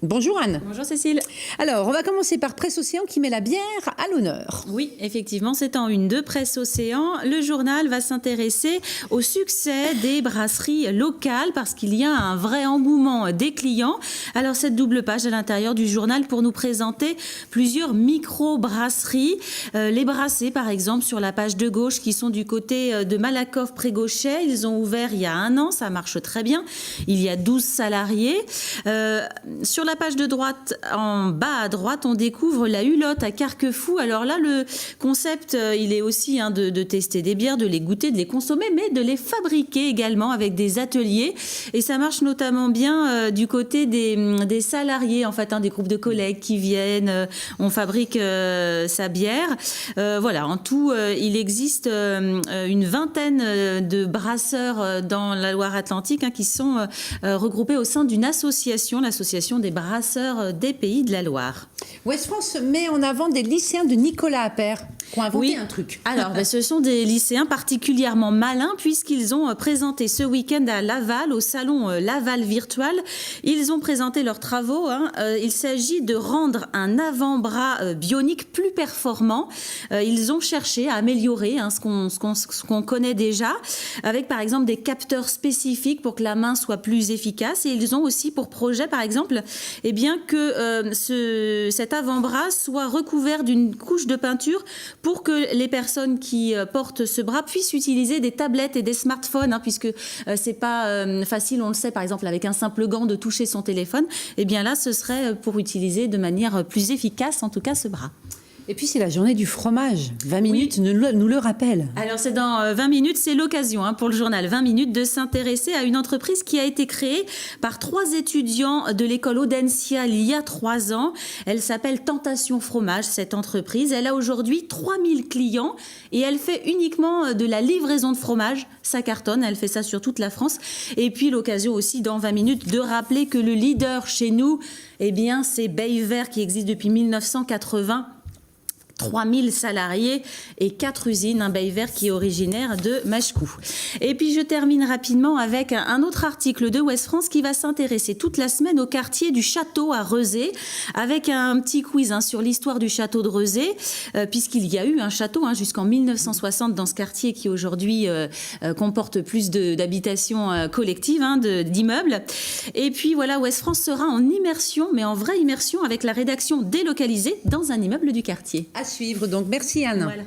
Bonjour Anne. Bonjour Cécile. Alors, on va commencer par Presse Océan qui met la bière à l'honneur. Oui, effectivement, c'est en une de Presse Océan. Le journal va s'intéresser au succès des brasseries locales parce qu'il y a un vrai engouement des clients. Alors, cette double page à l'intérieur du journal pour nous présenter plusieurs micro-brasseries. Les Brassés, par exemple, sur la page de gauche qui sont du côté de Malakoff-Prégauchet. Ils ont ouvert il y a 1 an, ça marche très bien. Il y a 12 salariés. Sur la page de droite, en bas à droite, on découvre la Hulotte à Carquefou. Alors là, le concept, il est aussi de tester des bières, de les goûter, de les consommer, mais de les fabriquer également avec des ateliers. Et ça marche notamment bien du côté des salariés, en fait, des groupes de collègues qui viennent. On fabrique sa bière. Voilà, en tout, il existe une vingtaine de brasseurs dans la Loire-Atlantique qui sont regroupés au sein d'une association, l'association des brasseurs des Pays de la Loire. Ouest France met en avant des lycéens de Nicolas Appert qui ont inventé un truc. Alors, ce sont des lycéens particulièrement malins puisqu'ils ont présenté ce week-end à Laval, au salon Laval Virtual. Ils ont présenté leurs travaux. Il s'agit de rendre un avant-bras bionique plus performant. Ils ont cherché à améliorer ce qu'on connaît déjà, avec par exemple des capteurs spécifiques pour que la main soit plus efficace. Et ils ont aussi pour projet, par exemple, que cet avant-bras soit recouvert d'une couche de peinture pour que les personnes qui portent ce bras puissent utiliser des tablettes et des smartphones, puisque c'est pas facile, on le sait, par exemple, avec un simple gant de toucher son téléphone. Et bien là, ce serait pour utiliser de manière plus efficace, en tout cas, ce bras. Et puis, c'est la journée du fromage. 20 minutes nous le rappelle. Alors, c'est dans 20 minutes, c'est l'occasion pour le journal 20 minutes de s'intéresser à une entreprise qui a été créée par 3 étudiants de l'école Audencia il y a 3 ans. Elle s'appelle Tentation Fromage, cette entreprise. Elle a aujourd'hui 3000 clients et elle fait uniquement de la livraison de fromage. Ça cartonne, elle fait ça sur toute la France. Et puis, l'occasion aussi, dans 20 minutes, de rappeler que le leader chez nous, c'est Bayvert qui existe depuis 1980. 3000 salariés et 4 usines, Bayvert qui est originaire de Machecou. Et puis je termine rapidement avec un autre article de Ouest France qui va s'intéresser toute la semaine au quartier du Château à Rezé, avec un petit quiz sur l'histoire du château de Rezé, puisqu'il y a eu un château jusqu'en 1960 dans ce quartier qui aujourd'hui comporte plus d'habitations collectives, d'immeubles. Et puis voilà, Ouest France sera en immersion, mais en vraie immersion avec la rédaction délocalisée dans un immeuble du quartier. À suivre, donc merci Anne. Voilà.